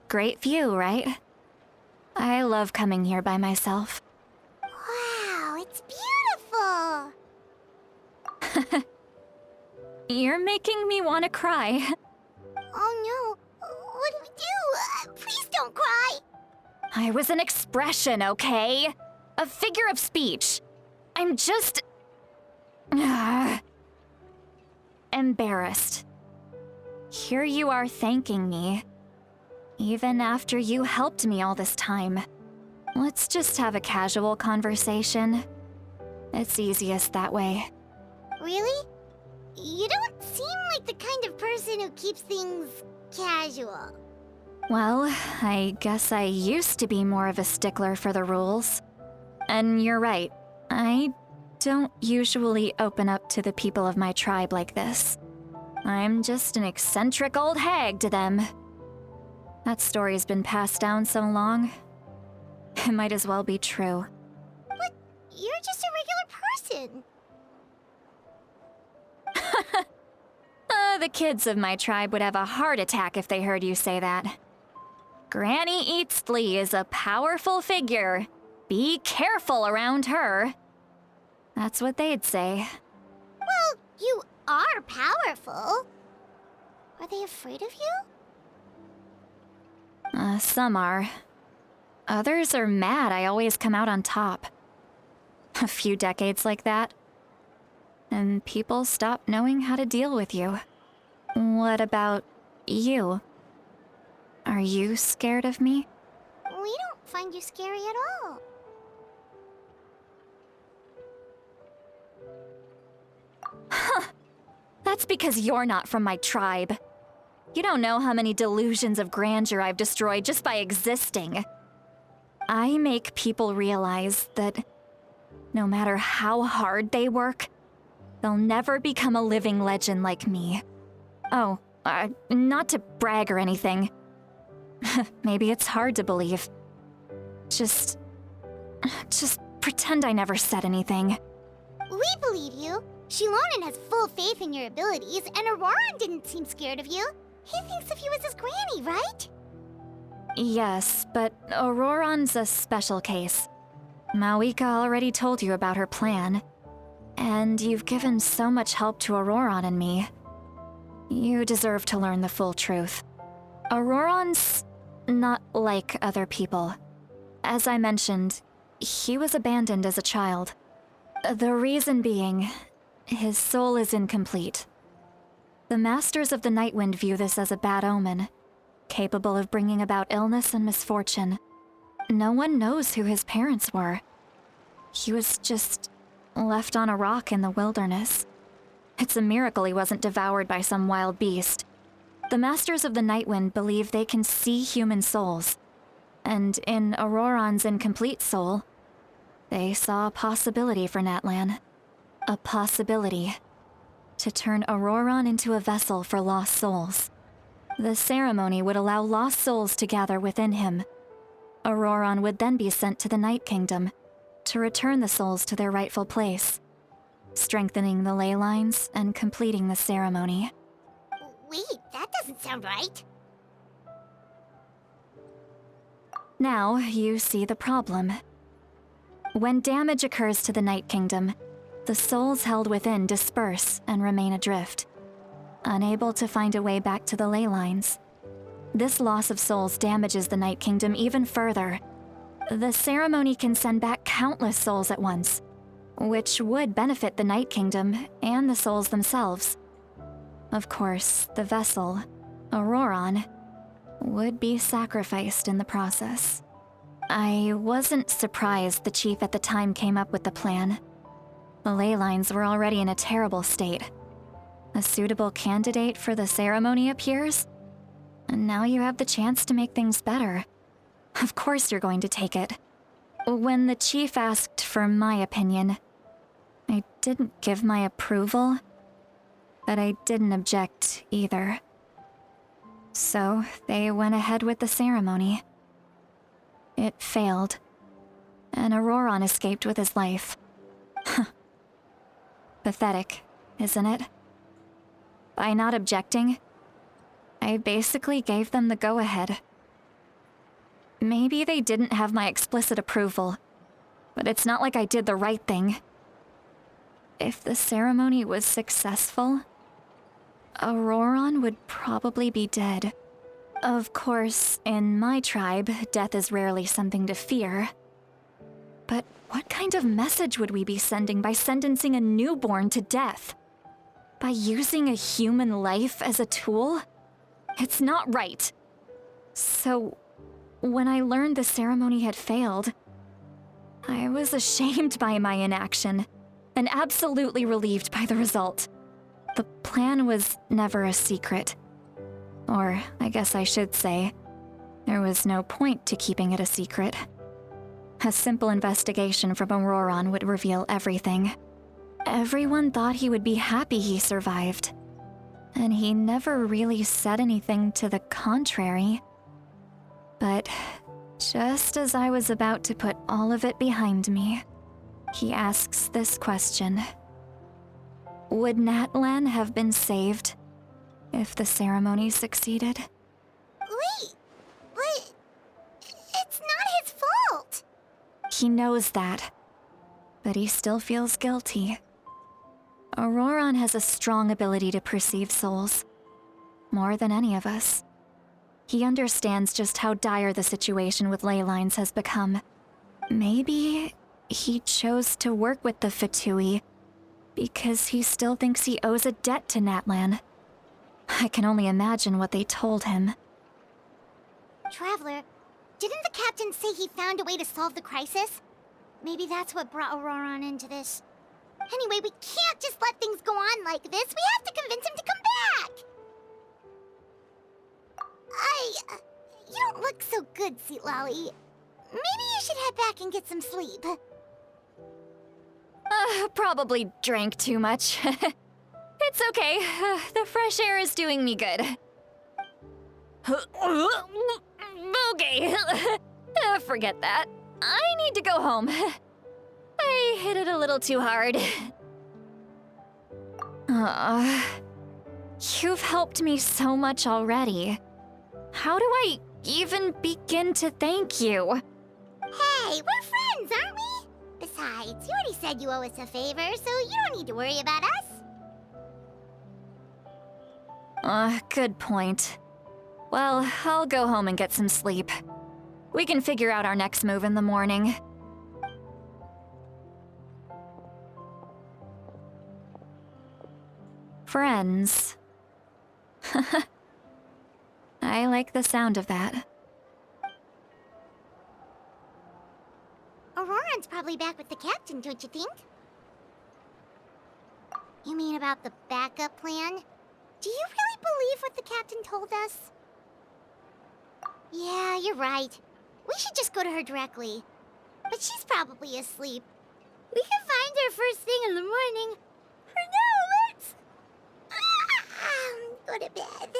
Great view, right? I love coming here by myself. Wow, it's beautiful! You're making me want to cry. Oh no, what do we do? Please don't cry! I was an expression, okay? A figure of speech. I'm just... embarrassed. Here you are thanking me. Even after you helped me all this time. Let's just have a casual conversation. It's easiest that way. Really? You don't seem like the kind of person who keeps things casual. Well, I guess I used to be more of a stickler for the rules. And you're right, I don't usually open up to the people of my tribe like this. I'm just an eccentric old hag to them. That story's been passed down so long, it might as well be true. But you're just a regular person. The kids of my tribe would have a heart attack if they heard you say that. Granny Eatsley is a powerful figure. Be careful around her. That's what they'd say. Well, you are powerful. Are they afraid of you? Some are. Others are mad I always come out on top. A few decades like that, and people stop knowing how to deal with you. What about you? Are you scared of me? We don't find you scary at all. That's because you're not from my tribe. You don't know how many delusions of grandeur I've destroyed just by existing. I make people realize that no matter how hard they work, they'll never become a living legend like me. Oh, not to brag or anything. Maybe it's hard to believe. Just pretend I never said anything. We believe you. Shilonen has full faith in your abilities, and Ororon didn't seem scared of you. He thinks of you as his granny, right? Yes, but Ororon's a special case. Mawika already told you about her plan. And you've given so much help to Ororon and me. You deserve to learn the full truth. Ororon's not like other people. As I mentioned, he was abandoned as a child. The reason being, his soul is incomplete. The Masters of the Nightwind view this as a bad omen, capable of bringing about illness and misfortune. No one knows who his parents were. He was just left on a rock in the wilderness. It's a miracle he wasn't devoured by some wild beast. The Masters of the Nightwind believe they can see human souls, and in Ororon's incomplete soul, they saw a possibility for Natlan. A possibility to turn Ororon into a vessel for lost souls. The ceremony would allow lost souls to gather within him. Ororon would then be sent to the Night Kingdom to return the souls to their rightful place, strengthening the ley lines and completing the ceremony. Wait, that doesn't sound right. Now you see the problem. When damage occurs to the Night Kingdom, the souls held within disperse and remain adrift, unable to find a way back to the ley lines. This loss of souls damages the Night Kingdom even further. The ceremony can send back countless souls at once, which would benefit the Night Kingdom and the souls themselves. Of course, the vessel, Ororon, would be sacrificed in the process. I wasn't surprised the chief at the time came up with the plan. The ley lines were already in a terrible state. A suitable candidate for the ceremony appears, and now you have the chance to make things better. Of course you're going to take it. When the chief asked for my opinion, I didn't give my approval, but I didn't object either. So they went ahead with the ceremony. It failed, and Ororon escaped with his life. Pathetic, isn't it? By not objecting, I basically gave them the go-ahead. Maybe they didn't have my explicit approval, but it's not like I did the right thing. If the ceremony was successful, Ororon would probably be dead. Of course, in my tribe, death is rarely something to fear. But what kind of message would we be sending by sentencing a newborn to death? By using a human life as a tool? It's not right. So, when I learned the ceremony had failed, I was ashamed by my inaction, and absolutely relieved by the result. The plan was never a secret. Or, I guess I should say, there was no point to keeping it a secret. A simple investigation from Ororon would reveal everything. Everyone thought he would be happy he survived, and he never really said anything to the contrary. But just as I was about to put all of it behind me, he asks this question. Would Natlan have been saved if the ceremony succeeded? Wait, but it's not his fault. He knows that, but he still feels guilty. Ororon has a strong ability to perceive souls, more than any of us. He understands just how dire the situation with ley lines has become. Maybe he chose to work with the Fatui because he still thinks he owes a debt to Natlan. I can only imagine what they told him. Traveler, didn't the captain say he found a way to solve the crisis? Maybe that's what brought Ororon into this. Anyway, we can't just let things go on like this. We have to convince him to come back! You don't look so good, Chitlali. Maybe you should head back and get some sleep. Probably drank too much. It's okay. The fresh air is doing me good. Okay. Forget that. I need to go home. I hit it a little too hard. You've helped me so much already. How do I even begin to thank you? Hey, we're friends, aren't we? Besides, you already said you owe us a favor, so you don't need to worry about us. Good point. Well, I'll go home and get some sleep. We can figure out our next move in the morning. Friends. I like the sound of that. Ororon's probably back with the captain, don't you think? You mean about the backup plan? Do you really believe what the captain told us? Yeah, you're right. We should just go to her directly. But she's probably asleep. We can find her first thing in the morning. For now, let's... go to bed.